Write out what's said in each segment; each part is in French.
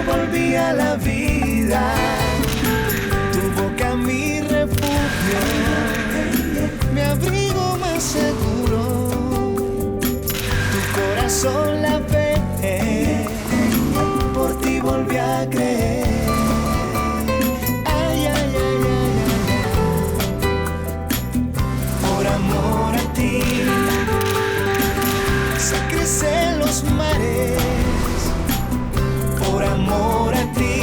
volví a la vida. Tu boca mi refugio, mi abrigo más seguro. Tu corazón la fe, por ti volví a creer. Ay, ay, ay, ay, ay. Por amor a ti se crecen los mares. Por amor a ti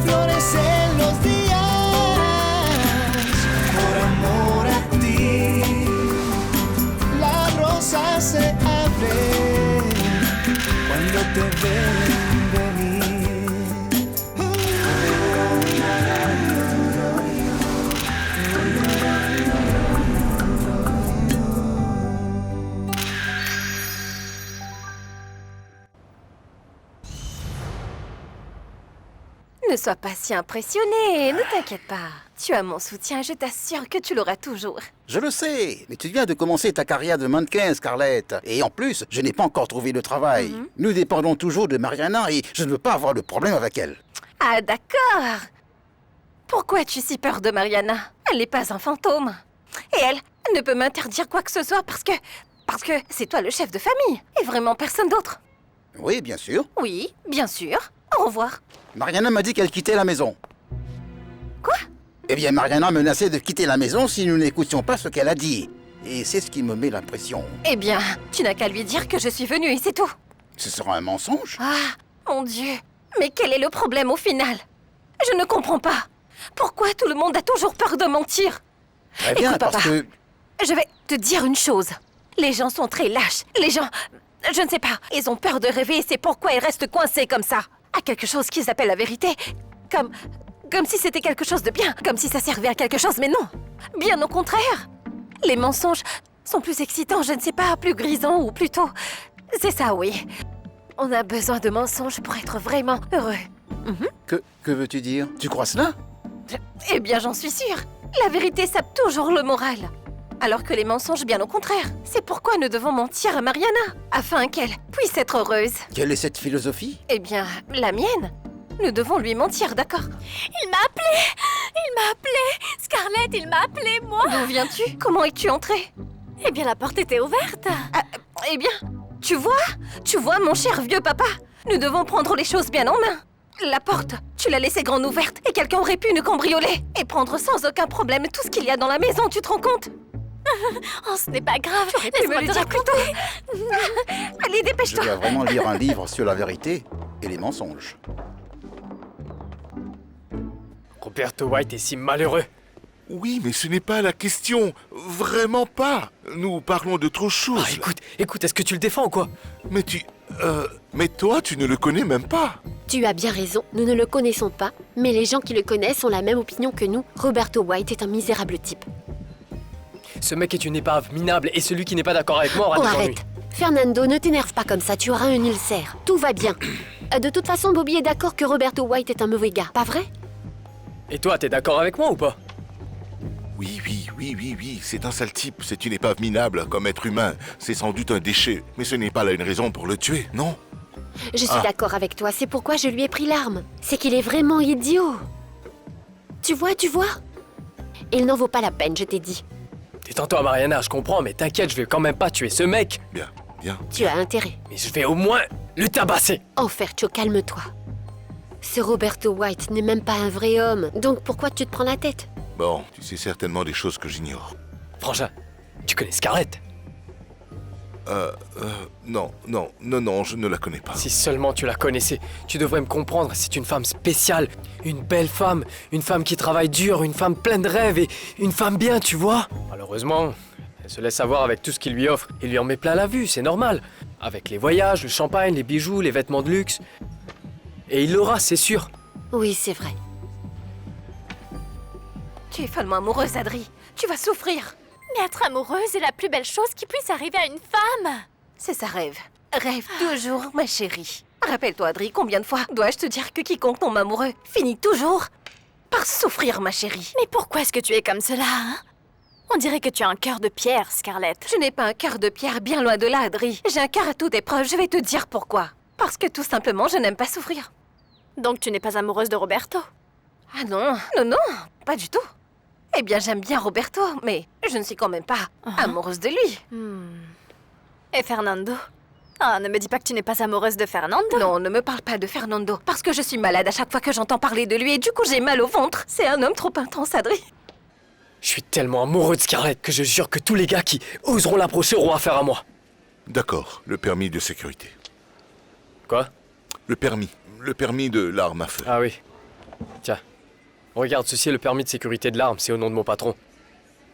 florecen los días. Por amor a ti la rosa se abre cuando te ven venir. Ne sois pas si impressionné, ne t'inquiète pas. Tu as mon soutien, je t'assure que tu l'auras toujours. Je le sais, mais tu viens de commencer ta carrière de mannequin, Scarlett. Et en plus, je n'ai pas encore trouvé de travail. Nous dépendons toujours de Mariana et je ne veux pas avoir de problème avec elle. Ah d'accord. Pourquoi as-tu si peur de Mariana? Elle n'est pas un fantôme. Et elle ne peut m'interdire quoi que ce soit parce que c'est toi le chef de famille et vraiment personne d'autre. Oui, bien sûr. Oui, bien sûr. Au revoir. Mariana m'a dit qu'elle quittait la maison. Quoi? Eh bien, Mariana menaçait de quitter la maison si nous n'écoutions pas ce qu'elle a dit. Et c'est ce qui me met l'impression. Eh bien, tu n'as qu'à lui dire que je suis venue et c'est tout. Ce sera un mensonge? Ah, mon Dieu. Mais quel est le problème au final? Je ne comprends pas. Pourquoi tout le monde a toujours peur de mentir? Très bien, Écoute, parce papa, que... je vais te dire une chose. Les gens sont très lâches. Les gens... Je ne sais pas. Ils ont peur de rêver et c'est pourquoi ils restent coincés comme ça. À quelque chose qu'ils appellent la vérité. Comme si c'était quelque chose de bien. Comme si ça servait à quelque chose, mais non. Bien au contraire. Les mensonges sont plus excitants, je ne sais pas, plus grisants ou plutôt... C'est ça, oui. On a besoin de mensonges pour être vraiment heureux. Que veux-tu dire? Tu crois cela? Eh bien, j'en suis sûre. La vérité sape toujours le moral. Alors que les mensonges, bien au contraire. C'est pourquoi nous devons mentir à Mariana, afin qu'elle puisse être heureuse. Quelle est cette philosophie? Eh bien, la mienne. Nous devons lui mentir, d'accord? Il m'a appelé! Il m'a appelé! Scarlett, il m'a appelé, moi! D'où viens-tu? Comment es-tu entrée? Eh bien, la porte était ouverte. Eh bien, tu vois, mon cher vieux papa, nous devons prendre les choses bien en main. La porte, tu l'as laissée grande ouverte et quelqu'un aurait pu nous cambrioler et prendre sans aucun problème tout ce qu'il y a dans la maison, tu te rends compte? Oh, ce n'est pas grave. Tu aurais pu me le dire plus tôt. Allez, Je dépêche-toi. dois vraiment lire un livre sur la vérité et les mensonges. Roberto White est si malheureux. Oui, mais ce n'est pas la question. Vraiment pas. Nous parlons de trop de choses. Ah, écoute, est-ce que tu le défends ou quoi? Mais mais toi, tu ne le connais même pas. Tu as bien raison, nous ne le connaissons pas, mais les gens qui le connaissent ont la même opinion que nous. Roberto White est un misérable type. Ce mec est une épave minable et celui qui n'est pas d'accord avec moi aura Oh, des arrête. ennuis. Fernando, ne t'énerve pas comme ça, tu auras un ulcère. Tout va bien. De toute façon, Bobby est d'accord que Roberto White est un mauvais gars, pas vrai? Et toi, t'es d'accord avec moi ou pas? Oui, c'est un sale type. C'est une épave minable comme être humain. C'est sans doute un déchet. Mais ce n'est pas là une raison pour le tuer, non? Je suis d'accord avec toi, c'est pourquoi je lui ai pris l'arme. C'est qu'il est vraiment idiot. Tu vois? Il n'en vaut pas la peine, je t'ai dit. Détends-toi, Mariana, je comprends, mais t'inquiète, je vais quand même pas tuer ce mec. Bien. Tu as intérêt. Mais je vais au moins le tabasser. Enfercho, calme-toi. Ce Roberto White n'est même pas un vrai homme, donc pourquoi tu te prends la tête? Bon, tu sais certainement des choses que j'ignore. Frangin, tu connais Scarlett? Non, je ne la connais pas. Si seulement tu la connaissais, tu devrais me comprendre, c'est une femme spéciale, une belle femme, une femme qui travaille dur, une femme pleine de rêves et une femme bien, tu vois. Malheureusement, elle se laisse avoir avec tout ce qu'il lui offre. Il lui en met plein la vue, c'est normal. Avec les voyages, le champagne, les bijoux, les vêtements de luxe. Et il l'aura, c'est sûr. Oui, c'est vrai. Tu es follement amoureuse, Adri. Tu vas souffrir. Mais être amoureuse est la plus belle chose qui puisse arriver à une femme. C'est sa rêve. Rêve toujours, ma chérie. Rappelle-toi, Adri, combien de fois dois-je te dire que quiconque tombe amoureux finit toujours par souffrir, ma chérie. Mais pourquoi est-ce que tu es comme cela, hein? On dirait que tu as un cœur de pierre, Scarlett. Je n'ai pas un cœur de pierre, bien loin de là, Adri. J'ai un cœur à toute épreuve, je vais te dire pourquoi. Parce que tout simplement, je n'aime pas souffrir. Donc tu n'es pas amoureuse de Roberto? Ah non, non, non, pas du tout. Eh bien, j'aime bien Roberto, mais je ne suis quand même pas amoureuse de lui. Et Fernando? Ah, ne me dis pas que tu n'es pas amoureuse de Fernando. Non, ne me parle pas de Fernando, parce que je suis malade à chaque fois que j'entends parler de lui et du coup j'ai mal au ventre. C'est un homme trop intense, Adri. Je suis tellement amoureux de Scarlett que je jure que tous les gars qui oseront l'approcher auront affaire à moi. D'accord, le permis de sécurité. Quoi? Le permis de l'arme à feu. Ah oui. Tiens. Regarde, ceci est le permis de sécurité de l'arme, c'est au nom de mon patron.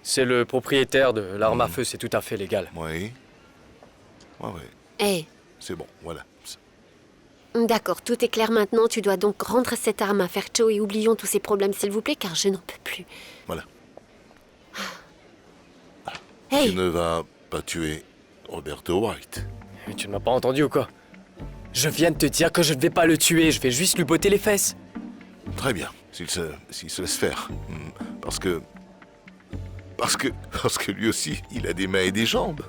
C'est le propriétaire de l'arme à feu, c'est tout à fait légal. Oui. Ouais. Hé, C'est bon, voilà. d'accord, tout est clair maintenant. Tu dois donc rendre cette arme à Fercho et oublions tous ces problèmes, s'il vous plaît, car je n'en peux plus. Voilà. Hey, Tu ne vas pas tuer Roberto White. Mais tu ne m'as pas entendu ou quoi? Je viens de te dire que je ne vais pas le tuer, je vais juste lui botter les fesses. Très bien, s'il se laisse faire. Parce que lui aussi, il a des mains et des jambes.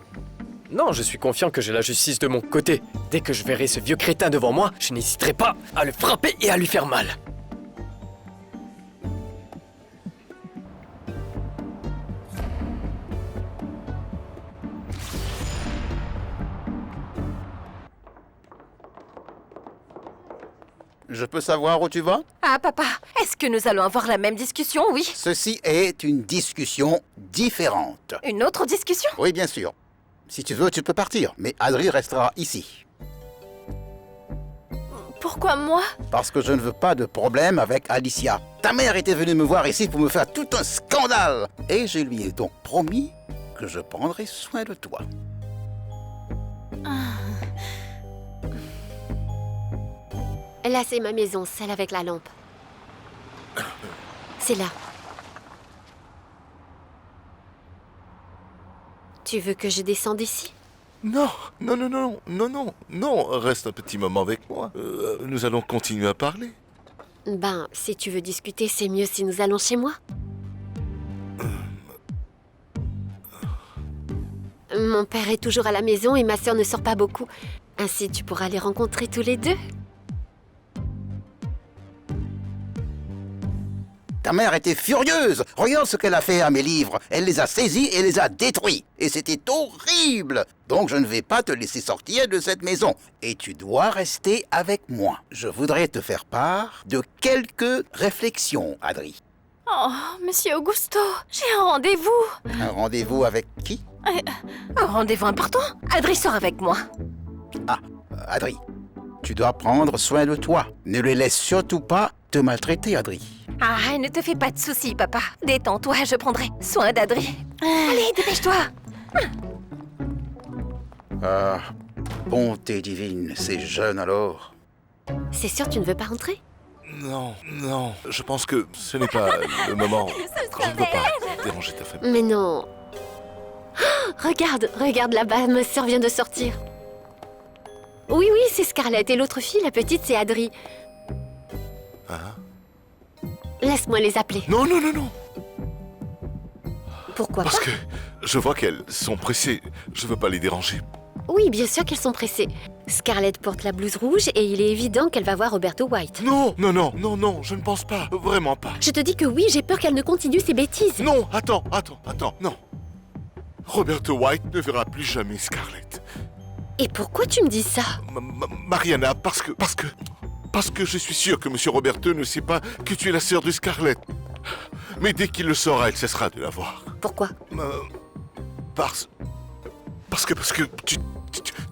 Non, je suis confiant que j'ai la justice de mon côté. Dès que je verrai ce vieux crétin devant moi, je n'hésiterai pas à le frapper et à lui faire mal. Je peux savoir où tu vas? Ah, papa, est-ce que nous allons avoir la même discussion, oui? Ceci est une discussion différente. Une autre discussion? Oui, bien sûr. Si tu veux, tu peux partir, mais Adri restera ici. Pourquoi moi? Parce que je ne veux pas de problème avec Alicia. Ta mère était venue me voir ici pour me faire tout un scandale. Et je lui ai donc promis que je prendrai soin de toi. là, c'est ma maison, celle avec la lampe. C'est là. Tu veux que je descende ici? Non, reste un petit moment avec moi. Nous allons continuer à parler. Ben, si tu veux discuter, c'est mieux si nous allons chez moi. Mon père est toujours à la maison et ma sœur ne sort pas beaucoup. Ainsi, tu pourras les rencontrer tous les deux. Ta mère était furieuse. Regarde ce qu'elle a fait à mes livres. Elle les a saisis et les a détruits. Et c'était horrible. Donc je ne vais pas te laisser sortir de cette maison. Et tu dois rester avec moi. Je voudrais te faire part de quelques réflexions, Adri. Oh, Monsieur Augusto, j'ai un rendez-vous. Un rendez-vous avec qui? Un rendez-vous important? Adri sort avec moi. Ah, Adri, tu dois prendre soin de toi. Ne les laisse surtout pas te maltraiter, Adri. Ah, ne te fais pas de soucis, papa. Détends-toi, je prendrai soin d'Adri. Allez, dépêche-toi. Ah, bonté divine, c'est jeune alors. C'est sûr, tu ne veux pas rentrer? Non, je pense que ce n'est pas le moment. Je ne veux pas déranger ta famille. Mais non. Oh, regarde là-bas, ma sœur vient de sortir. Oui, c'est Scarlett et l'autre fille, la petite, c'est Adri. Ah. Laisse-moi les appeler. Non. Pourquoi Parce pas? que je vois qu'elles sont pressées. Je veux pas les déranger. Oui, bien sûr qu'elles sont pressées. Scarlett porte la blouse rouge et il est évident qu'elle va voir Roberto White. Non, je ne pense pas. Vraiment pas. Je te dis que oui, j'ai peur qu'elle ne continue ses bêtises. Non, attends, non. Roberto White ne verra plus jamais Scarlett. Et pourquoi tu me dis ça? Mariana, parce que je suis sûr que Monsieur Roberto ne sait pas que tu es la sœur de Scarlett. Mais dès qu'il le saura, elle cessera de la voir. Pourquoi? Parce que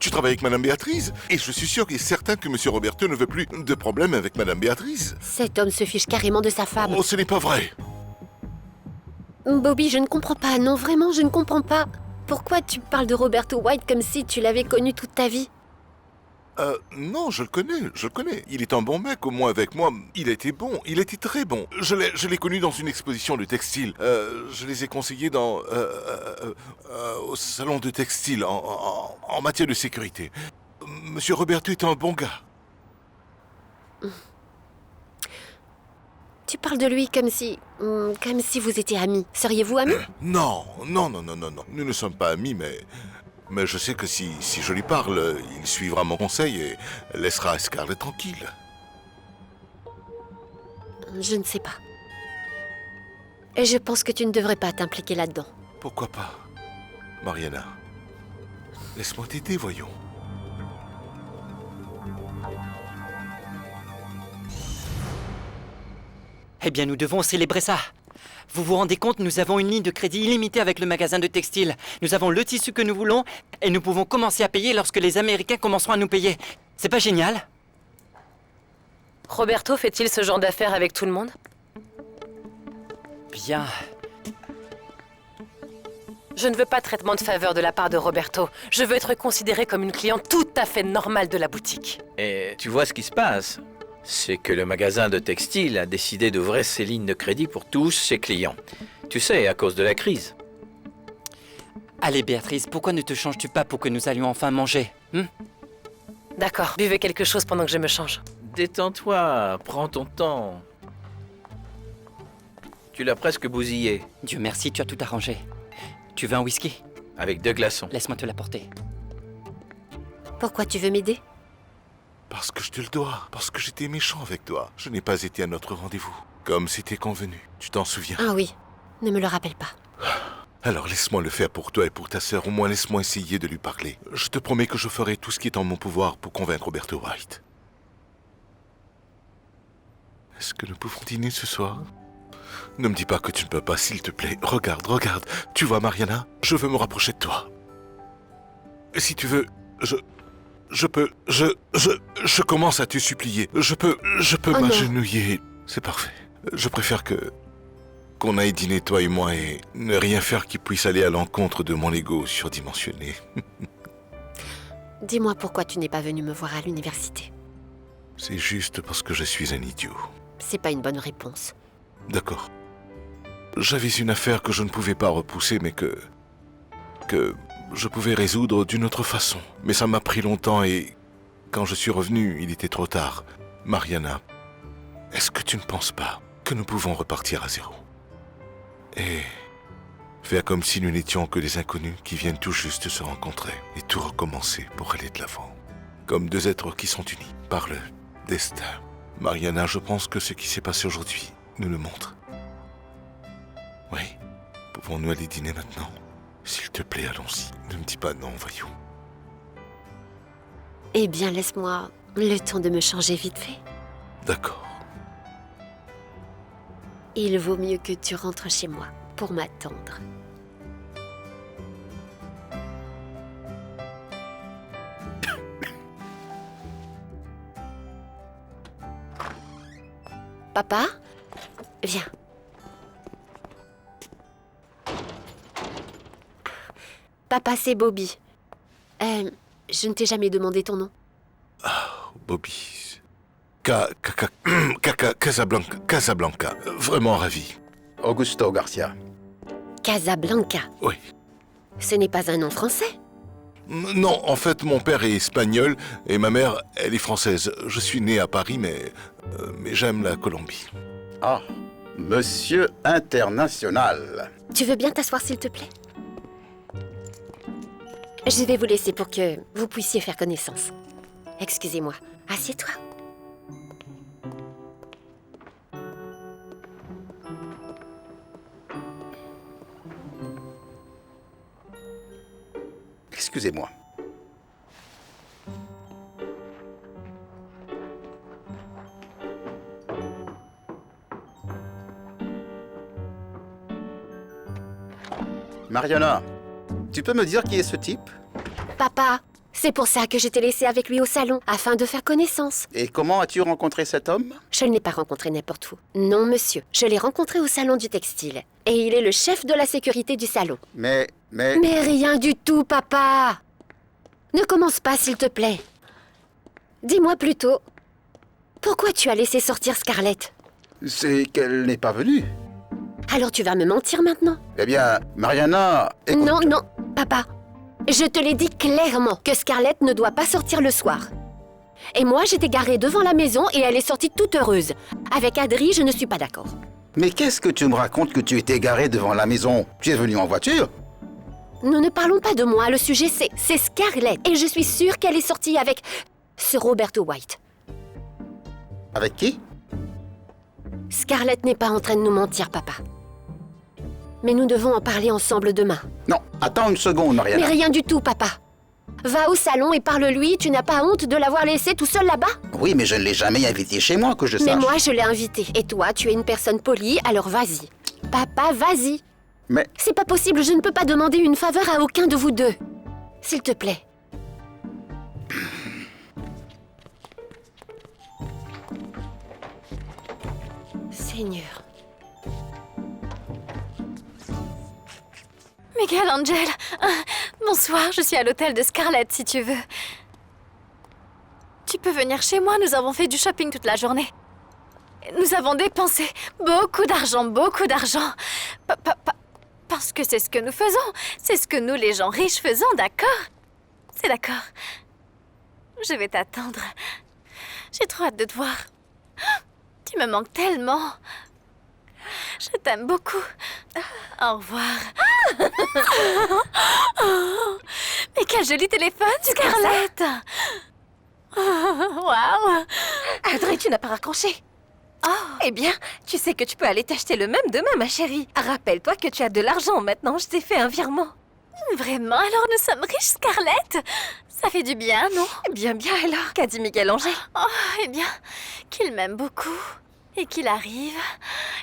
tu travailles avec Madame Béatrice. Et je suis sûr et certain que Monsieur Roberto ne veut plus de problème avec Madame Béatrice. Cet homme se fiche carrément de sa femme. Oh, ce n'est pas vrai. Bobby, je ne comprends pas. Non, vraiment, je ne comprends pas. Pourquoi tu parles de Roberto White comme si tu l'avais connu toute ta vie? Non, je le connais. Il est un bon mec, au moins avec moi. Il était bon, il était très bon. Je l'ai connu dans une exposition de textile. Je les ai conseillés au salon de textile, en matière de sécurité. Monsieur Roberto est un bon gars. Tu parles de lui comme si comme si vous étiez amis. Seriez-vous amis? Non. Nous ne sommes pas amis, Mais je sais que si je lui parle, il suivra mon conseil et laissera Scarlett tranquille. Je ne sais pas. Et je pense que tu ne devrais pas t'impliquer là-dedans. Pourquoi pas, Mariana? Laisse-moi t'aider, voyons. Eh bien, nous devons célébrer ça. Vous vous rendez compte, nous avons une ligne de crédit illimitée avec le magasin de textile. Nous avons le tissu que nous voulons et nous pouvons commencer à payer lorsque les Américains commenceront à nous payer. C'est pas génial? Roberto fait-il ce genre d'affaires avec tout le monde? Bien. Je ne veux pas de traitement de faveur de la part de Roberto. Je veux être considérée comme une cliente tout à fait normale de la boutique. Et tu vois ce qui se passe? C'est que le magasin de textile a décidé d'ouvrir ses lignes de crédit pour tous ses clients. Tu sais, à cause de la crise. Allez, Béatrice, pourquoi ne te changes-tu pas pour que nous allions enfin manger? D'accord, buvez quelque chose pendant que je me change. Détends-toi, prends ton temps. Tu l'as presque bousillé. Dieu merci, tu as tout arrangé. Tu veux un whisky? Avec 2 glaçons. Laisse-moi te l'apporter. Pourquoi tu veux m'aider? Parce que je te le dois, parce que j'étais méchant avec toi. Je n'ai pas été à notre rendez-vous, comme c'était convenu. Tu t'en souviens? Ah oui, ne me le rappelle pas. Alors laisse-moi le faire pour toi et pour ta sœur. Au moins laisse-moi essayer de lui parler. Je te promets que je ferai tout ce qui est en mon pouvoir pour convaincre Roberto White. Est-ce que nous pouvons dîner ce soir? Ne me dis pas que tu ne peux pas, s'il te plaît. Regarde, regarde. Tu vois, Mariana, je veux me rapprocher de toi. Et si tu veux, je commence à te supplier. Je peux Oh m'agenouiller. C'est parfait. Je préfère qu'on aille dîner, toi et moi, et ne rien faire qui puisse aller à l'encontre de mon ego surdimensionné. Dis-moi pourquoi tu n'es pas venu me voir à l'université. C'est juste parce que je suis un idiot. C'est pas une bonne réponse. D'accord. J'avais une affaire que je ne pouvais pas repousser, mais que je pouvais résoudre d'une autre façon. Mais ça m'a pris longtemps et quand je suis revenu, il était trop tard. Mariana, est-ce que tu ne penses pas que nous pouvons repartir à zéro? Et faire comme si nous n'étions que des inconnus qui viennent tout juste se rencontrer et tout recommencer pour aller de l'avant. Comme 2 êtres qui sont unis par le destin. Mariana, je pense que ce qui s'est passé aujourd'hui nous le montre. Oui, pouvons-nous aller dîner maintenant? S'il te plaît, allons-y. Ne me dis pas non, voyons. Eh bien, laisse-moi le temps de me changer vite fait. D'accord. Il vaut mieux que tu rentres chez moi pour m'attendre. Papa, viens. Papa, c'est Bobby. Je ne t'ai jamais demandé ton nom. Bobby. Casablanca. Vraiment ravi. Augusto Garcia. Casablanca. Oui. Ce n'est pas un nom français. Non, en fait, mon père est espagnol et ma mère, elle est française. Je suis né à Paris, mais j'aime la Colombie. Ah, monsieur international. Tu veux bien t'asseoir, s'il te plaît? Je vais vous laisser pour que vous puissiez faire connaissance. Excusez-moi. Assieds-toi. Excusez-moi. Mariana, tu peux me dire qui est ce type? Papa, c'est pour ça que je t'ai laissé avec lui au salon, afin de faire connaissance. Et comment as-tu rencontré cet homme? Je ne l'ai pas rencontré n'importe où. Non, monsieur. Je l'ai rencontré au salon du textile. Et il est le chef de la sécurité du salon. Mais... Mais rien du tout, papa! Ne commence pas, s'il te plaît. Dis-moi plutôt, pourquoi tu as laissé sortir Scarlett? C'est qu'elle n'est pas venue. Alors tu vas me mentir maintenant? Eh bien, Mariana... écoute- Non, papa. Je te l'ai dit clairement que Scarlett ne doit pas sortir le soir. Et moi, j'étais garée devant la maison et elle est sortie toute heureuse. Avec Adri, je ne suis pas d'accord. Mais qu'est-ce que tu me racontes que tu étais garé devant la maison? Tu es venu en voiture? Nous ne parlons pas de moi, le sujet c'est Scarlett. Et je suis sûre qu'elle est sortie avec ce Roberto White. Avec qui? Scarlett n'est pas en train de nous mentir, papa. Mais nous devons en parler ensemble demain. Non, attends une seconde, Mariana. Mais rien du tout, papa. Va au salon et parle-lui, tu n'as pas honte de l'avoir laissé tout seul là-bas? Oui, mais je ne l'ai jamais invité chez moi, que je sache. Mais moi, je l'ai invité. Et toi, tu es une personne polie, alors vas-y. Papa, vas-y. Mais C'est pas possible, je ne peux pas demander une faveur à aucun de vous deux. S'il te plaît. Seigneur. Michelangelo, bonsoir, je suis à l'hôtel de Scarlett si tu veux. Tu peux venir chez moi, nous avons fait du shopping toute la journée. Nous avons dépensé beaucoup d'argent, parce que c'est ce que nous faisons. C'est ce que nous, les gens riches, faisons, d'accord? C'est d'accord. Je vais t'attendre. J'ai trop hâte de te voir. Tu me manques tellement. Je t'aime beaucoup. Au revoir. Mais quel joli téléphone, Scarlett! Waouh! Audrey, tu n'as pas raccroché. Eh bien, tu sais que tu peux aller t'acheter le même demain, ma chérie. Rappelle-toi que tu as de l'argent maintenant, je t'ai fait un virement. Vraiment? Alors nous sommes riches, Scarlett? Ça fait du bien, non? Bien, bien alors, qu'a dit Michelangelo? Oh, eh bien, qu'il m'aime beaucoup, et qu'il arrive,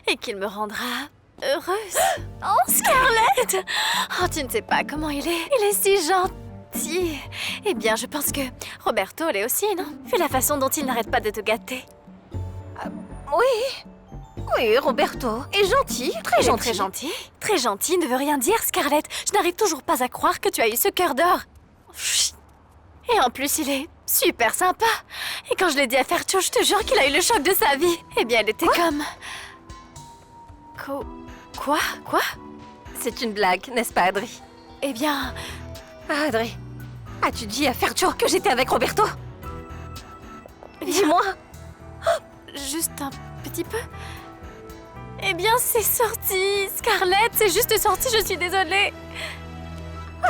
et qu'il me rendra heureuse. Oh, Scarlett! Oh, tu ne sais pas comment il est. Il est si gentil. Eh bien, je pense que Roberto l'est aussi, non? Vu la façon dont il n'arrête pas de te gâter. Oui, Roberto est gentil, très gentil. Très gentil. Très gentil ne veut rien dire, Scarlett. Je n'arrive toujours pas à croire que tu as eu ce cœur d'or. Chut. Et en plus, il est super sympa. Et quand je l'ai dit à Fercho, je te jure qu'il a eu le choc de sa vie. Eh bien, elle était comme... Quoi? C'est une blague, n'est-ce pas, Audrey? Eh bien... Audrey, as-tu dit à Fercho que j'étais avec Roberto? Dis-moi. Juste un petit peu. Eh bien, c'est sorti, Scarlett, c'est juste sorti, je suis désolée.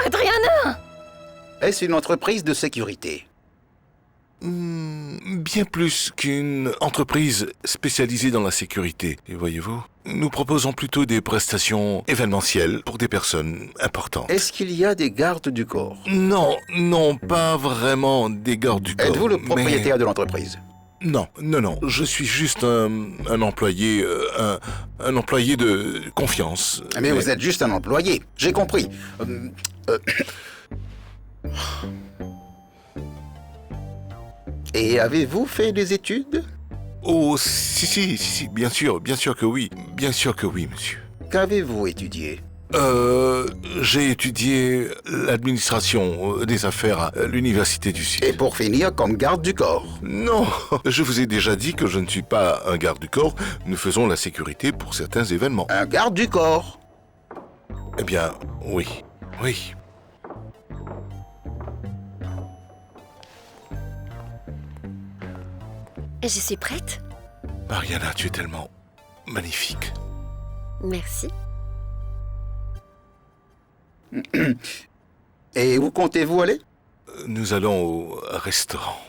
Adriana! Est-ce une entreprise de sécurité? Bien plus qu'une entreprise spécialisée dans la sécurité. Et voyez-vous, nous proposons plutôt des prestations événementielles pour des personnes importantes. Est-ce qu'il y a des gardes du corps? Non, pas vraiment des gardes du corps. Êtes-vous le mais- propriétaire de l'entreprise? Non, je suis juste un employé, un employé de confiance. Mais vous êtes juste un employé, j'ai compris. Et avez-vous fait des études? Oh, si, bien sûr que oui, monsieur. Qu'avez-vous étudié? J'ai étudié l'administration des affaires à l'Université du Sud. Et pour finir, comme garde du corps? Non, je vous ai déjà dit que je ne suis pas un garde du corps. Nous faisons la sécurité pour certains événements. Un garde du corps? Eh bien, oui. Je suis prête? Mariana, tu es tellement magnifique. Merci. Et où comptez-vous aller? Nous allons au restaurant.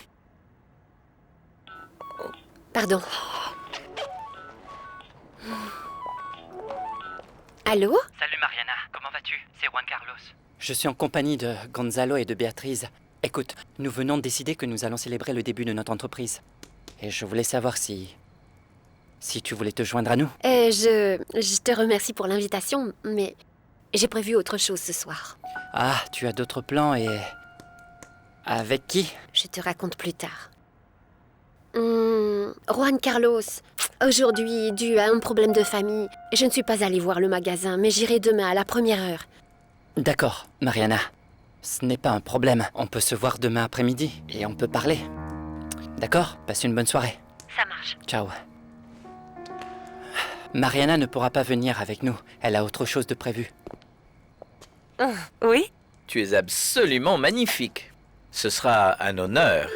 Pardon. Allô? Salut Mariana, comment vas-tu? C'est Juan Carlos. Je suis en compagnie de Gonzalo et de Béatrice. Écoute, nous venons de décider que nous allons célébrer le début de notre entreprise. Et je voulais savoir si tu voulais te joindre à nous. Je te remercie pour l'invitation, mais j'ai prévu autre chose ce soir. Ah, tu as d'autres plans et... Avec qui? Je te raconte plus tard. Juan Carlos, aujourd'hui, dû à un problème de famille, je ne suis pas allée voir le magasin, mais j'irai demain à la première heure. D'accord, Mariana. Ce n'est pas un problème. On peut se voir demain après-midi et on peut parler. D'accord? Passe une bonne soirée. Ça marche. Ciao. Mariana ne pourra pas venir avec nous. Elle a autre chose de prévu. Oui? Tu es absolument magnifique. Ce sera un honneur.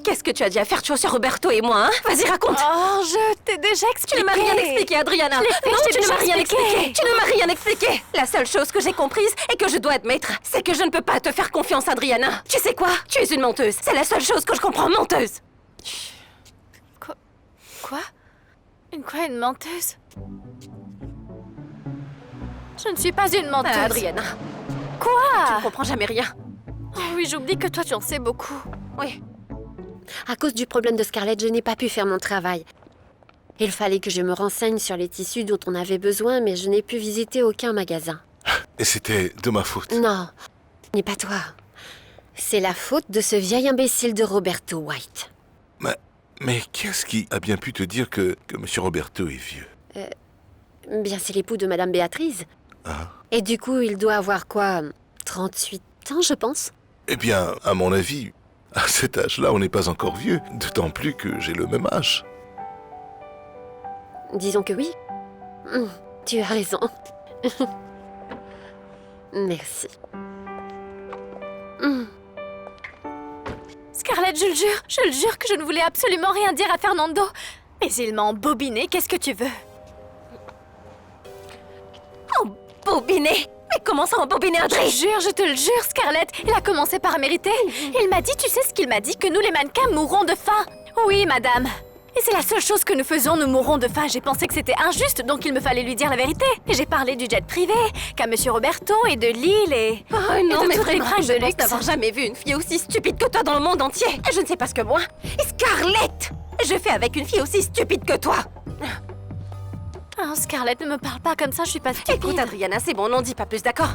Qu'est-ce que tu as dit à Fercho sur Roberto et moi, hein? Vas-y, raconte. Oh, je t'ai déjà expliqué. Tu ne m'as rien expliqué, Adriana. Je l'ai fait, Non, je t'ai tu ne déjà m'as rien expliqué. expliqué. Tu ne m'as rien expliqué. La seule chose que j'ai comprise et que je dois admettre, c'est que je ne peux pas te faire confiance, Adriana. Tu sais quoi? Tu es une menteuse. C'est la seule chose que je comprends, menteuse. Quoi? Une menteuse? Je ne suis pas une menteuse. Ah, Adriana, tu Quoi? ne comprends jamais rien. Oh oui, j'oublie que toi, tu en sais beaucoup. Oui. À cause du problème de Scarlett, je n'ai pas pu faire mon travail. Il fallait que je me renseigne sur les tissus dont on avait besoin, mais je n'ai pu visiter aucun magasin. Et c'était de ma faute. Non, ce n'est pas toi. C'est la faute de ce vieil imbécile de Roberto White. Mais qu'est-ce qui a bien pu te dire que M. Roberto est vieux? Bien, c'est l'époux de Madame Béatrice. Ah. Et du coup, il doit avoir quoi 38 ans, je pense. Eh bien, à mon avis, à cet âge-là, on n'est pas encore vieux. D'autant plus que j'ai le même âge. Disons que oui. Tu as raison. Merci. Scarlett, je le jure que je ne voulais absolument rien dire à Fernando. Mais il m'a embobiné, qu'est-ce que tu veux? Embobiné? Mais comment ça embobiné, Adrien? Je te le jure, Scarlett, il a commencé par mériter. Il m'a dit, tu sais ce qu'il m'a dit? Que nous, les mannequins, mourrons de faim. Oui, madame. Et c'est la seule chose que nous faisons, nous mourrons de faim. J'ai pensé que c'était injuste, donc il me fallait lui dire la vérité. Et j'ai parlé du jet privé, qu'à Monsieur Roberto et de l'île et... Oh non, de mais toutes les vraiment, fringues je de pense luxe. n'avoir jamais vu une fille aussi stupide que toi dans le monde entier. Et je ne sais pas ce que moi. Et Scarlett, je fais avec une fille aussi stupide que toi. Oh, Scarlett, ne me parle pas comme ça, je suis pas stupide. Écoute, Adriana, c'est bon, n'en dis pas plus, d'accord?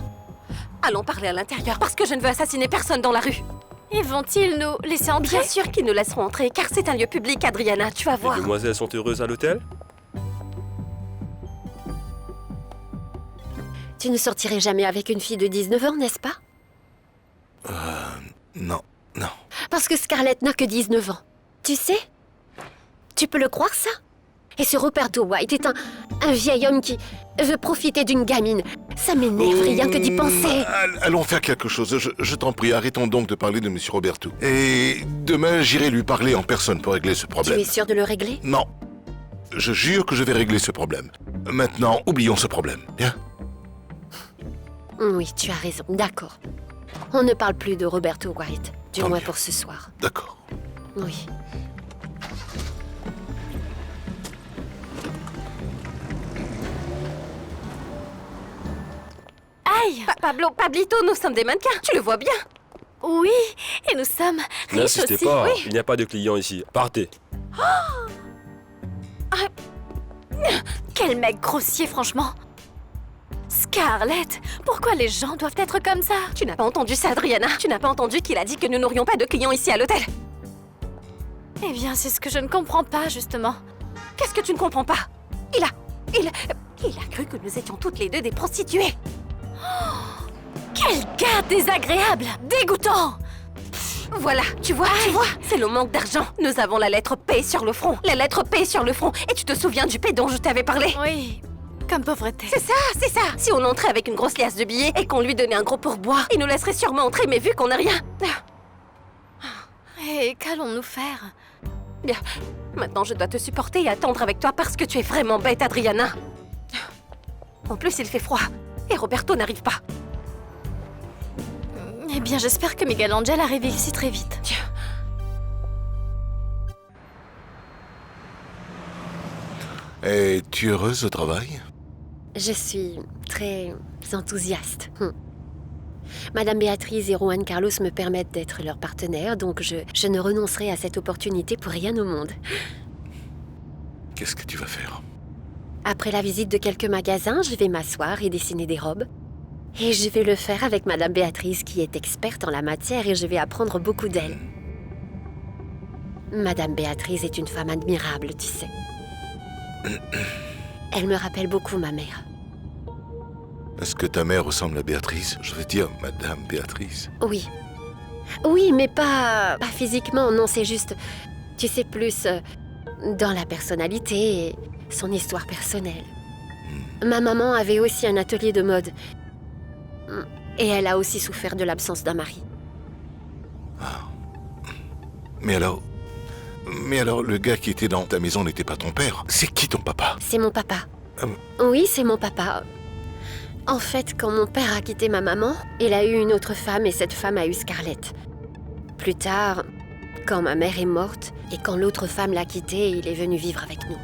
Allons parler à l'intérieur, parce que je ne veux assassiner personne dans la rue. Et vont-ils nous laisser entrer? Bien sûr qu'ils nous laisseront entrer, car c'est un lieu public, Adriana, tu vas voir. Les demoiselles sont heureuses à l'hôtel? Tu ne sortirais jamais avec une fille de 19 ans, n'est-ce pas? Non. Parce que Scarlett n'a que 19 ans. Tu sais? Tu peux le croire, ça? Et ce Roberto White est un vieil homme qui veut profiter d'une gamine. Ça m'énerve rien que d'y penser. Allons faire quelque chose. Je t'en prie, arrêtons donc de parler de M. Roberto. Et demain, j'irai lui parler en personne pour régler ce Tu problème. es sûr de le régler? Non. Je jure que je vais régler ce problème. Maintenant, oublions ce problème, bien? Oui, tu as raison, d'accord. On ne parle plus de Roberto White, du Tant moins mieux. pour ce soir. D'accord. Oui. Aïe! Pablito, nous sommes des mannequins, tu le vois bien. Oui, et nous sommes riches N'insistez aussi. pas, Oui. il n'y a pas de clients ici. Partez. Quel mec grossier, franchement. Scarlett, pourquoi les gens doivent être comme ça? Tu n'as pas entendu ça, Adriana? Tu n'as pas entendu qu'il a dit que nous n'aurions pas de clients ici à l'hôtel? Eh bien, c'est ce que je ne comprends pas, justement. Qu'est-ce que tu ne comprends pas? Il a cru que nous étions toutes les deux des prostituées. Quel gars désagréable, dégoûtant. Voilà, tu vois, c'est le manque d'argent. Nous avons la lettre P sur le front. La lettre P sur le front. Et tu te souviens du P dont je t'avais parlé? Oui, comme pauvreté. C'est ça. Si on entrait avec une grosse liasse de billets et qu'on lui donnait un gros pourboire, il nous laisserait sûrement entrer, mais vu qu'on n'a rien... Et qu'allons-nous faire? Bien, maintenant je dois te supporter et attendre avec toi parce que tu es vraiment bête, Adriana. En plus, il fait froid. Et Roberto n'arrive pas. Eh bien, j'espère que Miguel Angel arrive ici très vite. Et tu es heureuse au travail? Je suis très enthousiaste. Madame Béatrice et Juan Carlos me permettent d'être leur partenaire, donc je ne renoncerai à cette opportunité pour rien au monde. Qu'est-ce que tu vas faire? Après la visite de quelques magasins, je vais m'asseoir et dessiner des robes. Et je vais le faire avec Madame Béatrice, qui est experte en la matière, et je vais apprendre beaucoup d'elle. Madame Béatrice est une femme admirable, tu sais. Elle me rappelle beaucoup ma mère. Est-ce que ta mère ressemble à Béatrice? Je veux dire, Madame Béatrice. Oui. Oui, mais pas physiquement, non, c'est juste... Tu sais, plus dans la personnalité et son histoire personnelle. Ma maman avait aussi un atelier de mode. Et elle a aussi souffert de l'absence d'un mari. Mais alors, Mais alors, le gars qui était dans ta maison n'était pas ton père. C'est qui ton papa? C'est mon papa. Oui, c'est mon papa. En fait, quand mon père a quitté ma maman, il a eu une autre femme et cette femme a eu Scarlett. Plus tard, quand ma mère est morte et quand l'autre femme l'a quitté, il est venu vivre avec nous.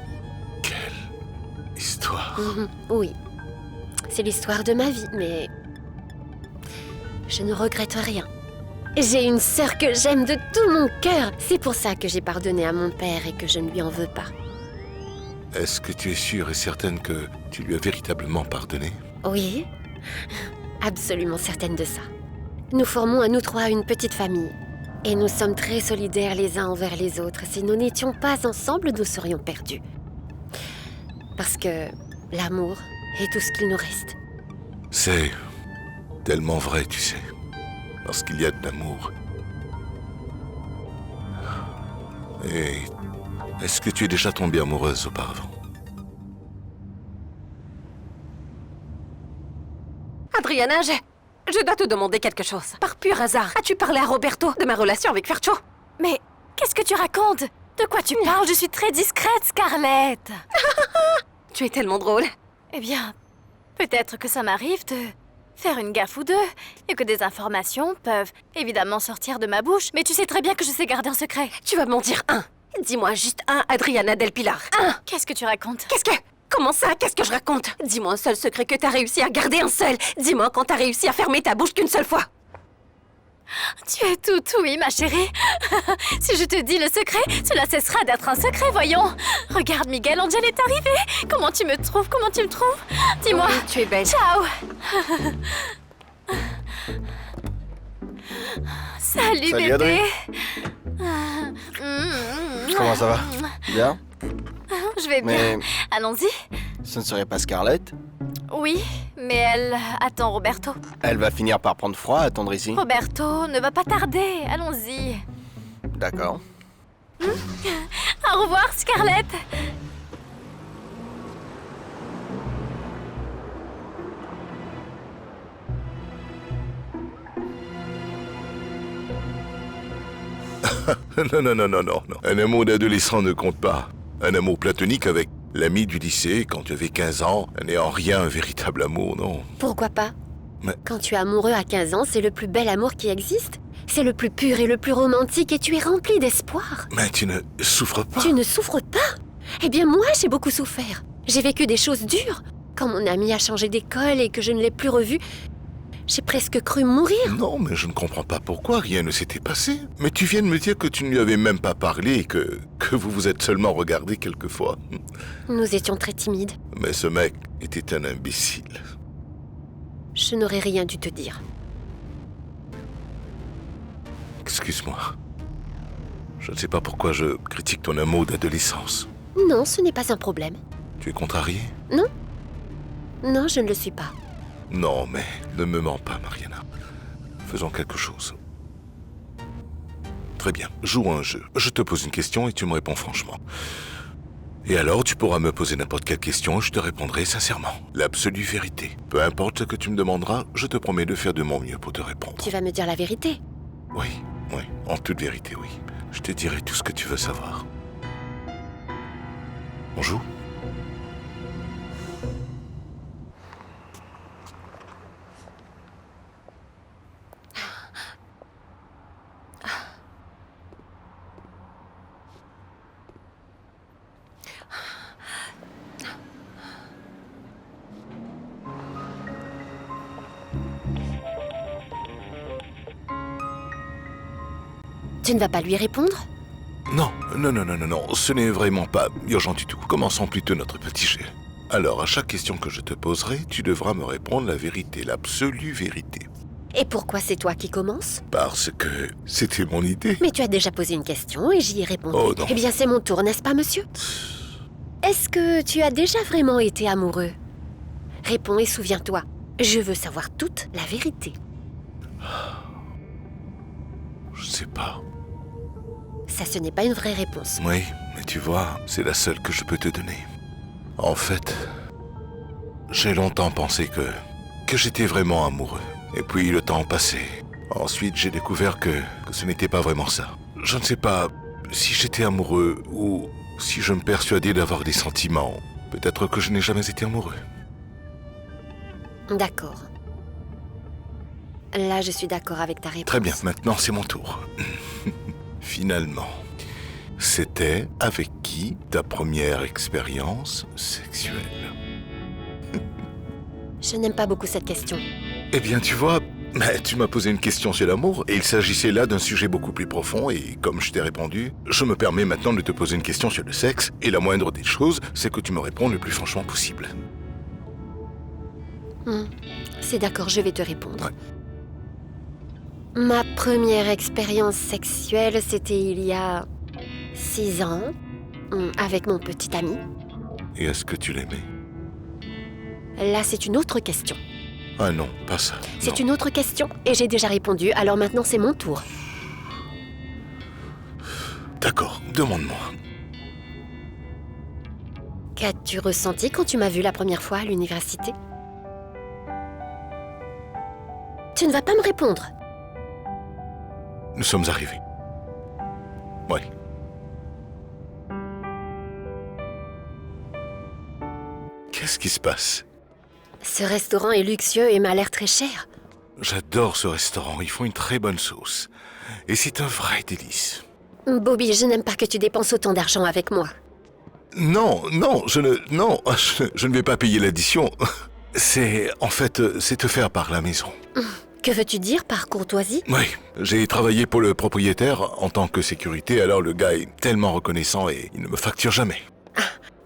Quelle histoire. Oui. C'est l'histoire de ma vie, mais... je ne regrette rien. J'ai une sœur que j'aime de tout mon cœur. C'est pour ça que j'ai pardonné à mon père et que je ne lui en veux pas. Est-ce que tu es sûre et certaine que tu lui as véritablement pardonné? Oui, absolument certaine de ça. Nous formons à nous trois une petite famille. Et nous sommes très solidaires les uns envers les autres. Si nous n'étions pas ensemble, nous serions perdus. Parce que l'amour est tout ce qu'il nous reste. C'est tellement vrai, tu sais. Lorsqu'il y a de l'amour. Et est-ce que tu es déjà tombée amoureuse auparavant? Adriana, je dois te demander quelque chose. Par pur hasard, as-tu parlé à Roberto de ma relation avec Fercho? Mais qu'est-ce que tu racontes? De quoi tu parles? Je suis très discrète, Scarlett. Tu es tellement drôle. Eh bien, peut-être que ça m'arrive de faire une gaffe ou deux, et que des informations peuvent évidemment sortir de ma bouche, mais tu sais très bien que je sais garder un secret. Tu vas m'en dire un. Dis-moi juste un, Adriana Del Pilar. Un. Qu'est-ce que tu racontes? Qu'est-ce que... Comment ça? Qu'est-ce que je raconte? Dis-moi un seul secret que t'as réussi à garder, un seul. Dis-moi quand t'as réussi à fermer ta bouche qu'une seule fois. Tu es tout oui, ma chérie. Si je te dis le secret, cela cessera d'être un secret, voyons. Regarde, Miguel Angel est arrivé. Comment tu me trouves? Comment tu me trouves? Dis-moi. Oui, tu es belle. Ciao. Salut bébé. Adrien. Comment ça va? Bien? Je vais bien. Mais Allons-y. ce ne serait pas Scarlett? Oui, mais elle attend Roberto. Elle va finir par prendre froid à attendre ici. Roberto ne va pas tarder. Allons-y. D'accord. Au revoir, Scarlett. Non. Un amour d'adolescent ne compte pas. Un amour platonique avec l'ami du lycée quand tu avais 15 ans n'est en rien un véritable amour, non. Pourquoi pas? Mais... Quand tu es amoureux à 15 ans, c'est le plus bel amour qui existe. C'est le plus pur et le plus romantique et tu es rempli d'espoir. Mais tu ne souffres pas. Tu ne souffres pas? Eh bien moi, j'ai beaucoup souffert. J'ai vécu des choses dures. Quand mon ami a changé d'école et que je ne l'ai plus revu, j'ai presque cru mourir. Non, mais je ne comprends pas pourquoi rien ne s'était passé. Mais tu viens de me dire que tu ne lui avais même pas parlé et que vous vous êtes seulement regardé quelquefois. Nous étions très timides. Mais ce mec était un imbécile. Je n'aurais rien dû te dire. Excuse-moi. Je ne sais pas pourquoi je critique ton amour d'adolescence. Non, ce n'est pas un problème. Tu es contrarié? Non. Non, je ne le suis pas. Non, mais ne me mens pas, Mariana. Faisons quelque chose. Très bien, joue à un jeu. Je te pose une question et tu me réponds franchement. Et alors, tu pourras me poser n'importe quelle question et je te répondrai sincèrement. L'absolue vérité. Peu importe ce que tu me demanderas, je te promets de faire de mon mieux pour te répondre. Tu vas me dire la vérité? Oui, en toute vérité, oui. Je te dirai tout ce que tu veux savoir. On joue ? Tu ne vas pas lui répondre? Non, ce n'est vraiment pas urgent du tout. Commençons plutôt notre petit jeu. Alors, à chaque question que je te poserai, tu devras me répondre la vérité, l'absolue vérité. Et pourquoi c'est toi qui commences? Parce que c'était mon idée. Mais tu as déjà posé une question et j'y ai répondu. Oh non. Eh bien, c'est mon tour, n'est-ce pas, monsieur? Est-ce que tu as déjà vraiment été amoureux? Réponds et souviens-toi. Je veux savoir toute la vérité. Je sais pas. Ça, ce n'est pas une vraie réponse. Oui, mais tu vois, c'est la seule que je peux te donner. En fait, j'ai longtemps pensé que j'étais vraiment amoureux. Et puis le temps passait. Ensuite, j'ai découvert que ce n'était pas vraiment ça. Je ne sais pas si j'étais amoureux ou si je me persuadais d'avoir des sentiments, peut-être que je n'ai jamais été amoureux. D'accord. Là, je suis d'accord avec ta réponse. Très bien, maintenant c'est mon tour. Finalement, c'était avec qui ta première expérience sexuelle? Je n'aime pas beaucoup cette question. Eh bien, tu vois, tu m'as posé une question sur l'amour, et il s'agissait là d'un sujet beaucoup plus profond, et comme je t'ai répondu, je me permets maintenant de te poser une question sur le sexe, et la moindre des choses, c'est que tu me réponds le plus franchement possible. C'est d'accord, je vais te répondre. Ouais. Ma première expérience sexuelle, c'était il y a 6 ans, avec mon petit ami. Et est-ce que tu l'aimais? Là, c'est une autre question. Ah non, pas ça. C'est une autre question, et j'ai déjà répondu, alors maintenant c'est mon tour. D'accord, demande-moi. Qu'as-tu ressenti quand tu m'as vu la première fois à l'université? Tu ne vas pas me répondre. Nous sommes arrivés. Oui. Qu'est-ce qui se passe? Ce restaurant est luxueux et m'a l'air très cher. J'adore ce restaurant, ils font une très bonne sauce. Et c'est un vrai délice. Bobby, je n'aime pas que tu dépenses autant d'argent avec moi. Non, je ne vais pas payer l'addition. C'est te faire par la maison. Que veux-tu dire par courtoisie? Oui, j'ai travaillé pour le propriétaire en tant que sécurité, alors le gars est tellement reconnaissant et il ne me facture jamais.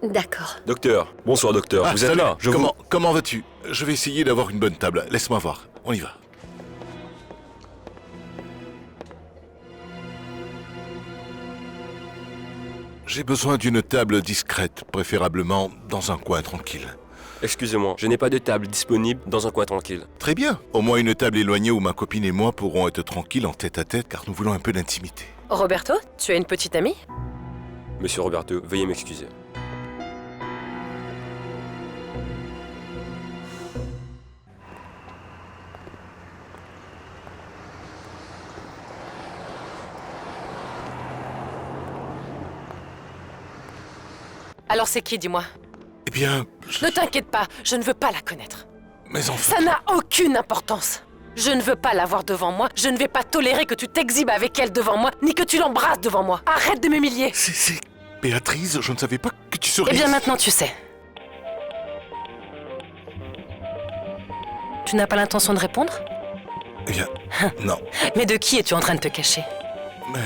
D'accord. Docteur, bonsoir docteur, vous êtes salut. là? Comment vas-tu? Je vais essayer d'avoir une bonne table, laisse-moi voir, on y va. J'ai besoin d'une table discrète, préférablement dans un coin tranquille. Excusez-moi, je n'ai pas de table disponible dans un coin tranquille. Très bien, au moins une table éloignée où ma copine et moi pourrons être tranquilles en tête-à-tête car nous voulons un peu d'intimité. Roberto, tu as une petite amie? Monsieur Roberto, veuillez m'excuser. Alors c'est qui, dis-moi? Eh bien, Ne t'inquiète pas, je ne veux pas la connaître. mes enfants... Ça n'a aucune importance. Je ne veux pas la voir devant moi, je ne vais pas tolérer que tu t'exhibes avec elle devant moi, ni que tu l'embrasses devant moi. Arrête de m'humilier. C'est... Béatrice, je ne savais pas que tu serais... Eh bien maintenant tu sais. Tu n'as pas l'intention de répondre? Eh bien, non. Mais de qui es-tu en train de te cacher? Mais...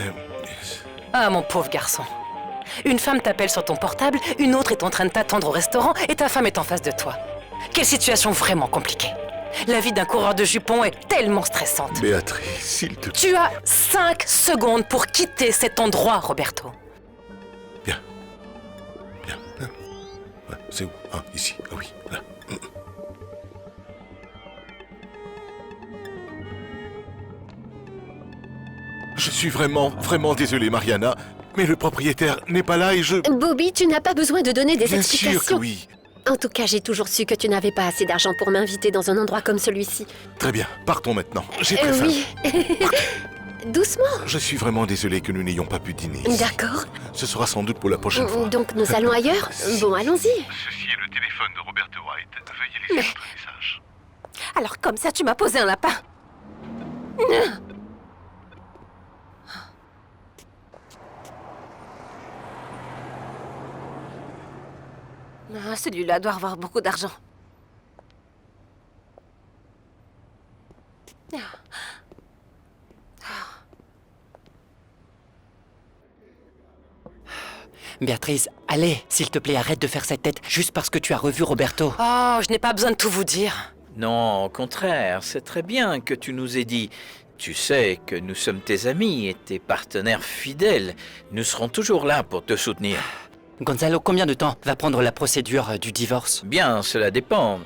Ah, mon pauvre garçon. Une femme t'appelle sur ton portable, une autre est en train de t'attendre au restaurant et ta femme est en face de toi. Quelle situation vraiment compliquée. La vie d'un coureur de jupons est tellement stressante. Béatrice, s'il te plaît... Tu as 5 secondes pour quitter cet endroit, Roberto. Bien. Ouais, c'est où? Ah, ici. Ah oui, là. Je suis vraiment désolé, Mariana, mais le propriétaire n'est pas là et je... Bobby, tu n'as pas besoin de donner des Bien explications. sûr que oui. En tout cas, j'ai toujours su que tu n'avais pas assez d'argent pour m'inviter dans un endroit comme celui-ci. Très bien, partons maintenant. J'ai très faim. Oui. Doucement. Je suis vraiment désolé que nous n'ayons pas pu dîner ici. D'accord. Ce sera sans doute pour la prochaine fois. Donc nous allons ailleurs? Bon, allons-y. Ceci est le téléphone de Roberto White. Veuillez laisser votre message. Alors comme ça, tu m'as posé un lapin. Ah, celui-là doit avoir beaucoup d'argent. Béatrice, allez, s'il te plaît, arrête de faire cette tête juste parce que tu as revu Roberto. Oh, je n'ai pas besoin de tout vous dire. Non, au contraire, c'est très bien que tu nous aies dit. Tu sais que nous sommes tes amis et tes partenaires fidèles. Nous serons toujours là pour te soutenir. Gonzalo, combien de temps va prendre la procédure du divorce? Bien, cela dépend.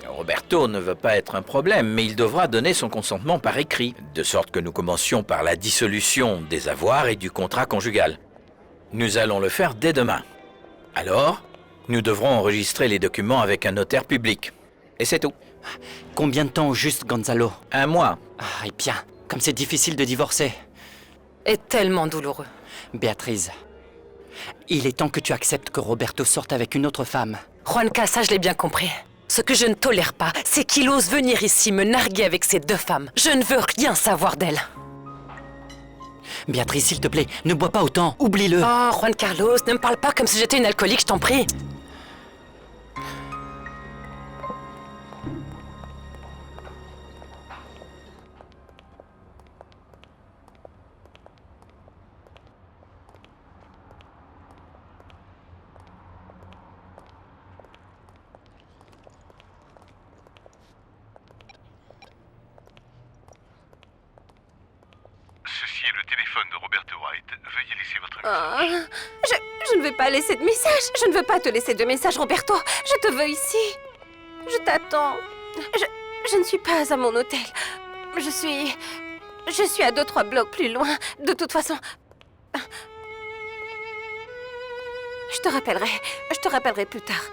Roberto ne veut pas être un problème, mais il devra donner son consentement par écrit, de sorte que nous commencions par la dissolution des avoirs et du contrat conjugal. Nous allons le faire dès demain. Alors, nous devrons enregistrer les documents avec un notaire public. Et c'est tout. Combien de temps au juste, Gonzalo? 1 mois. Ah, et bien, comme c'est difficile de divorcer. Et tellement douloureux. Béatrice, il est temps que tu acceptes que Roberto sorte avec une autre femme. Juanca, ça je l'ai bien compris. Ce que je ne tolère pas, c'est qu'il ose venir ici me narguer avec ces 2 femmes. Je ne veux rien savoir d'elles. Béatrice, s'il te plaît, ne bois pas autant, oublie-le. Oh, Juan Carlos, ne me parle pas comme si j'étais une alcoolique, je t'en prie. Ceci est le téléphone de Roberto White. Veuillez laisser votre message. Je ne veux pas laisser de message. Je ne veux pas te laisser de message, Roberto. Je te veux ici. Je t'attends. Je ne suis pas à mon hôtel. Je suis à 2-3 blocs plus loin. De toute façon... Je te rappellerai plus tard.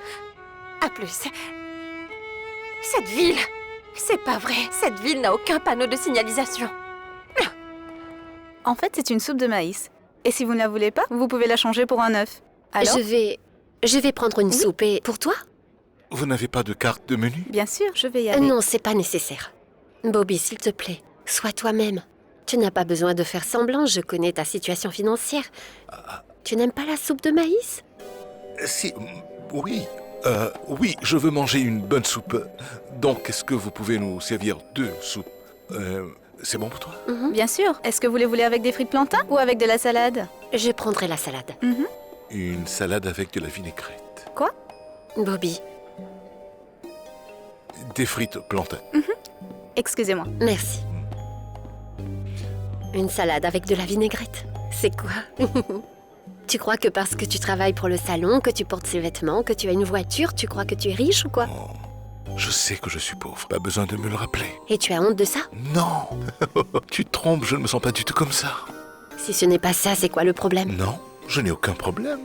À plus. Cette ville... C'est pas vrai. Cette ville n'a aucun panneau de signalisation. En fait, c'est une soupe de maïs. Et si vous ne la voulez pas, vous pouvez la changer pour un œuf. Alors Je vais prendre une soupe et... Pour toi? Vous n'avez pas de carte de menu? Bien sûr, je vais y aller. Non, c'est pas nécessaire. Bobby, s'il te plaît, sois toi-même. Tu n'as pas besoin de faire semblant, je connais ta situation financière. Tu n'aimes pas la soupe de maïs? Si... Oui... oui, je veux manger une bonne soupe. Donc, est-ce que vous pouvez nous servir 2 soupes? C'est bon pour toi? Bien sûr. Est-ce que vous les voulez avec des frites plantains ou avec de la salade? Je prendrai la salade. Une salade avec de la vinaigrette. Quoi? Bobby, Des frites plantains. Excusez-moi. merci. Une salade avec de la vinaigrette. C'est quoi? Tu crois que parce que tu travailles pour le salon, que tu portes ces vêtements, que tu as une voiture, tu crois que tu es riche ou quoi? Je sais que je suis pauvre. Pas besoin de me le rappeler. Et tu as honte de ça? Non. Tu te trompes, je ne me sens pas du tout comme ça. Si ce n'est pas ça, c'est quoi le problème? Non, je n'ai aucun problème.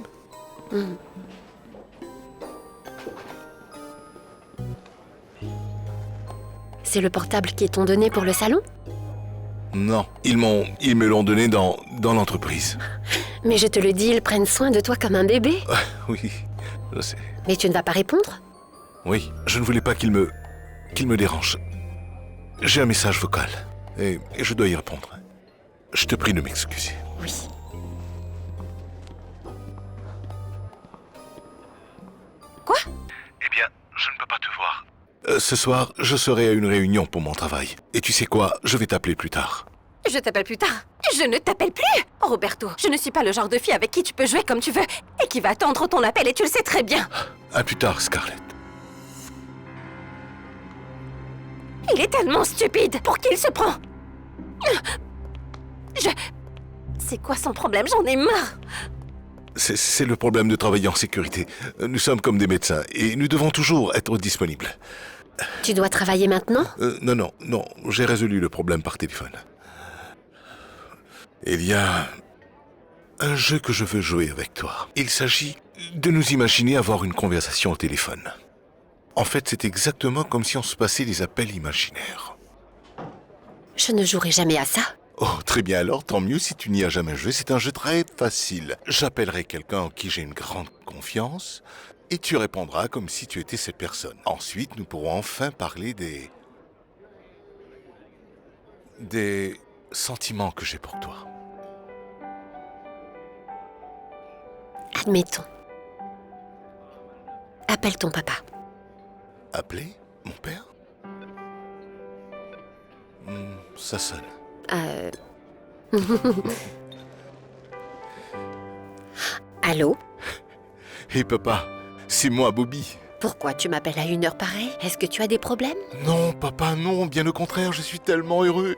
C'est le portable qu'ils t'ont donné pour le salon? Non, ils me l'ont donné dans l'entreprise. Mais je te le dis, ils prennent soin de toi comme un bébé. Oui, je sais. Mais tu ne vas pas répondre? Oui, je ne voulais pas qu'il me dérange. J'ai un message vocal et je dois y répondre. Je te prie de m'excuser. Oui. Quoi? Eh bien, je ne peux pas te voir. Ce soir, je serai à une réunion pour mon travail. Et tu sais quoi? Je vais t'appeler plus tard. Je t'appelle plus tard. Je ne t'appelle plus. Roberto, je ne suis pas le genre de fille avec qui tu peux jouer comme tu veux et qui va attendre ton appel et tu le sais très bien. À plus tard, Scarlett. Il est tellement stupide. Pour qui il se prend? C'est quoi son problème? J'en ai marre. C'est le problème de travailler en sécurité. Nous sommes comme des médecins et nous devons toujours être disponibles. Tu dois travailler maintenant? Non, j'ai résolu le problème par téléphone. Il y a un jeu que je veux jouer avec toi. Il s'agit de nous imaginer avoir une conversation au téléphone. En fait, c'est exactement comme si on se passait des appels imaginaires. Je ne jouerai jamais à ça. Oh, très bien alors, tant mieux si tu n'y as jamais joué. C'est un jeu très facile. J'appellerai quelqu'un en qui j'ai une grande confiance et tu répondras comme si tu étais cette personne. Ensuite, nous pourrons enfin parler des sentiments que j'ai pour toi. Admettons. Appelle ton papa. Appeler mon père? Ça sonne. Allô? Hé papa, c'est moi Bobby. Pourquoi tu m'appelles à une heure pareille? Est-ce que tu as des problèmes? Non papa, non, bien au contraire, je suis tellement heureux.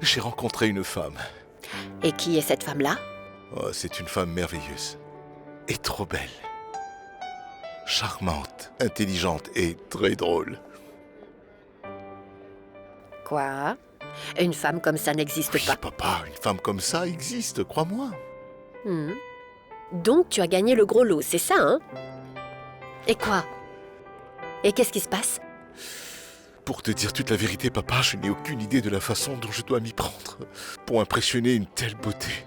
J'ai rencontré une femme. Et qui est cette femme-là? Oh, c'est une femme merveilleuse. Et trop belle. Charmante, intelligente et très drôle. Quoi? Une femme comme ça n'existe Oui, pas. papa, une femme comme ça existe, crois-moi. Donc tu as gagné le gros lot, c'est ça, hein? Et quoi? Et qu'est-ce qui se passe? Pour te dire toute la vérité, papa, je n'ai aucune idée de la façon dont je dois m'y prendre. Pour impressionner une telle beauté,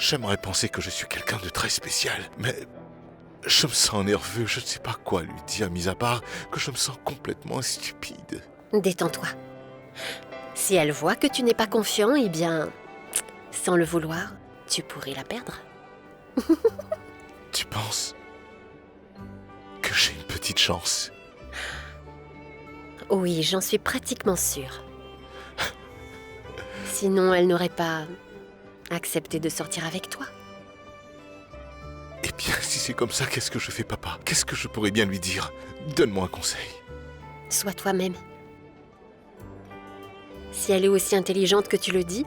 J'aimerais penser que je suis quelqu'un de très spécial, mais je me sens nerveux, je ne sais pas quoi lui dire, mis à part que je me sens complètement stupide. Détends-toi. Si elle voit que tu n'es pas confiant, eh bien, sans le vouloir, tu pourrais la perdre. Tu penses que j'ai une petite chance? Oui, j'en suis pratiquement sûre. Sinon, elle n'aurait pas accepté de sortir avec toi. Eh bien, si c'est comme ça, qu'est-ce que je fais, papa? Qu'est-ce que je pourrais bien lui dire? Donne-moi un conseil. Sois toi-même. Si elle est aussi intelligente que tu le dis,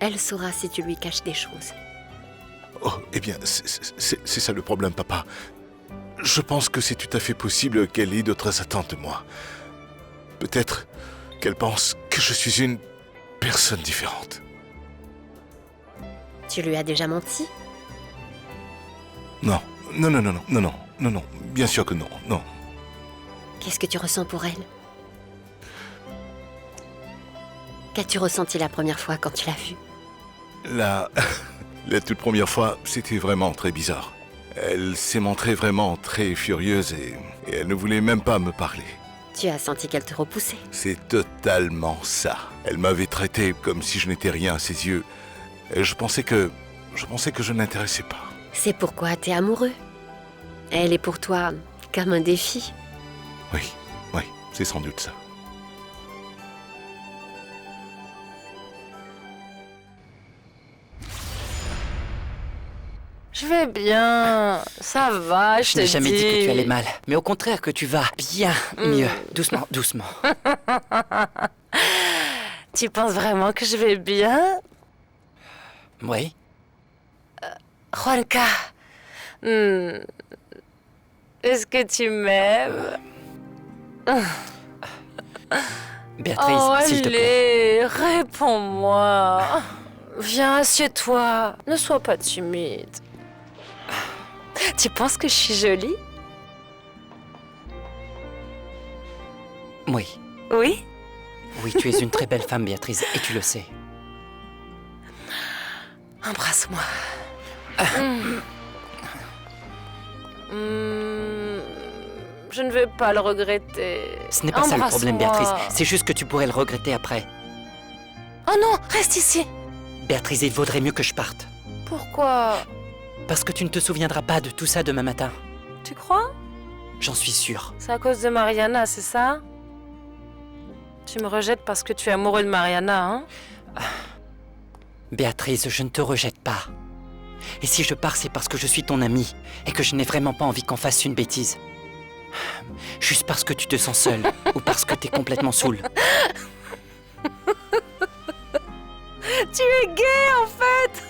elle saura si tu lui caches des choses. Oh, eh bien, c'est ça le problème, papa. Je pense que c'est tout à fait possible qu'elle ait d'autres attentes de moi. Peut-être qu'elle pense que je suis une personne différente. Tu lui as déjà menti? Non, bien sûr que non. Qu'est-ce que tu ressens pour elle? Qu'as-tu ressenti la première fois quand tu l'as vue? La toute première fois, c'était vraiment très bizarre. Elle s'est montrée vraiment très furieuse et elle ne voulait même pas me parler. Tu as senti qu'elle te repoussait? C'est totalement ça. Elle m'avait traité comme si je n'étais rien à ses yeux. Et je pensais que je n'intéressais pas. C'est pourquoi t'es amoureux. Elle est pour toi comme un défi. Oui, c'est sans doute ça. Je vais bien, ça va, je te dis. Je n'ai jamais dit que tu allais mal, mais au contraire que tu vas bien mieux. Doucement, doucement. Tu penses vraiment que je vais bien? Oui. Juanca, est-ce que tu m'aimes? Béatrice, s'il te plaît. Allez, réponds-moi. Viens, assieds-toi. Ne sois pas timide. Tu penses que je suis jolie? Oui. Oui? Oui, tu es une très belle femme, Béatrice, et tu le sais. Embrasse-moi. Je ne vais pas le regretter. Ce n'est pas ça le problème, Embrasse-moi. Béatrice. C'est juste que tu pourrais le regretter après. Oh non, reste ici. Béatrice, il vaudrait mieux que je parte. Pourquoi? Parce que tu ne te souviendras pas de tout ça demain matin. Tu crois? J'en suis sûre. C'est à cause de Mariana, c'est ça? Tu me rejettes parce que tu es amoureux de Mariana, hein? Béatrice, je ne te rejette pas. Et si je pars, c'est parce que je suis ton amie et que je n'ai vraiment pas envie qu'on fasse une bêtise. Juste parce que tu te sens seule ou parce que t'es complètement saoule. Tu es gay, en fait!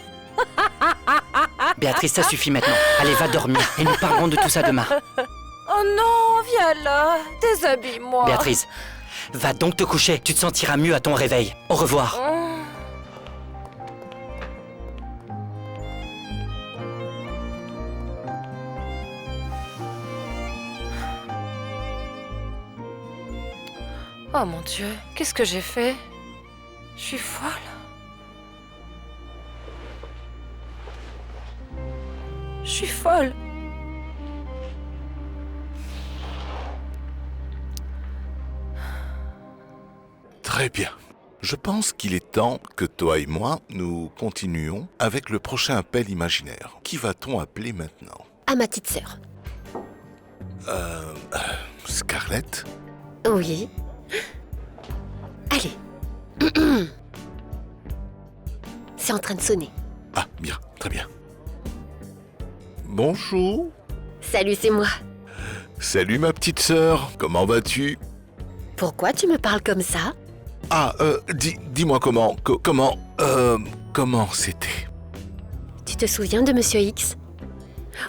Béatrice, ça suffit maintenant. Allez, va dormir et nous parlerons de tout ça demain. Oh non, viens là, déshabille-moi. Béatrice, va donc te coucher. Tu te sentiras mieux à ton réveil. Au revoir. Oh mon Dieu, qu'est-ce que j'ai fait? Je suis folle. Je suis folle. Très bien. Je pense qu'il est temps que toi et moi, nous continuions avec le prochain appel imaginaire. Qui va-t-on appeler maintenant? À ma petite sœur. Scarlett? Oui. Allez. C'est en train de sonner. Ah, bien, très bien. Bonjour. Salut, c'est moi. Salut ma petite sœur, comment vas-tu? Pourquoi tu me parles comme ça? Ah, dis-moi comment c'était? Tu te souviens de Monsieur X?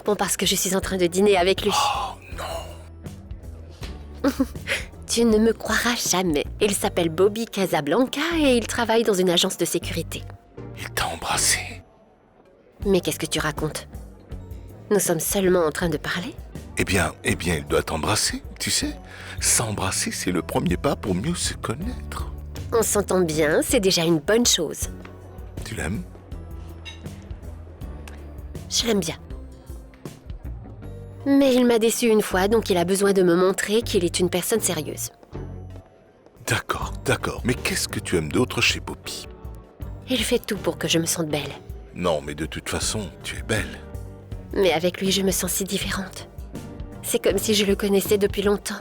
Bon, parce que je suis en train de dîner avec lui. Oh non. Tu ne me croiras jamais. Il s'appelle Bobby Casablanca et il travaille dans une agence de sécurité. Il t'a embrassé? Mais qu'est-ce que tu racontes? Nous sommes seulement en train de parler? Eh bien, il doit t'embrasser, tu sais. S'embrasser, c'est le premier pas pour mieux se connaître. On s'entend bien, c'est déjà une bonne chose. Tu l'aimes? Je l'aime bien. Mais il m'a déçu une fois, donc il a besoin de me montrer qu'il est une personne sérieuse. D'accord, d'accord. Mais qu'est-ce que tu aimes d'autre chez Bobby? Il fait tout pour que je me sente belle. Non, mais de toute façon, tu es belle. Mais avec lui, je me sens si différente. C'est comme si je le connaissais depuis longtemps.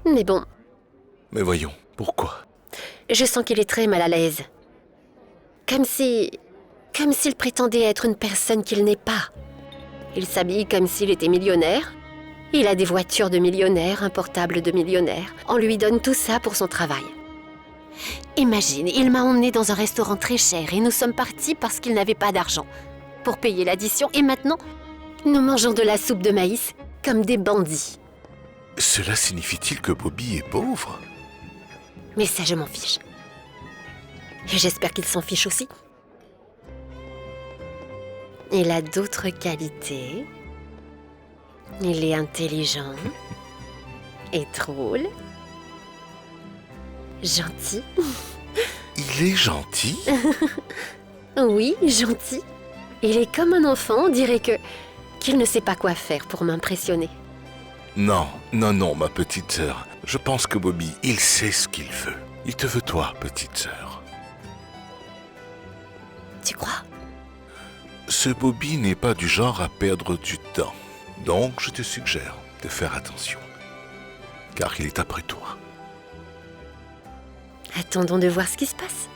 Mais bon, Mais voyons, pourquoi? je sens qu'il est très mal à l'aise. Comme s'il prétendait être une personne qu'il n'est pas. Il s'habille comme s'il était millionnaire. Il a des voitures de millionnaire, un portable de millionnaire. On lui donne tout ça pour son travail. Imagine, il m'a emmené dans un restaurant très cher et nous sommes partis parce qu'il n'avait pas d'argent pour payer l'addition. Et maintenant, nous mangeons de la soupe de maïs comme des bandits. Cela signifie-t-il que Bobby est pauvre? Mais ça, je m'en fiche. Et j'espère qu'il s'en fiche aussi. Il a d'autres qualités. Il est intelligent et drôle. Gentil. Il est gentil? Oui, gentil. Il est comme un enfant, on dirait qu'il ne sait pas quoi faire pour m'impressionner. Non, non, non, ma petite sœur. Je pense que Bobby, il sait ce qu'il veut. Il te veut toi, petite sœur. Tu crois? Ce Bobby n'est pas du genre à perdre du temps. Donc, je te suggère de faire attention. Car il est après toi. Attendons de voir ce qui se passe.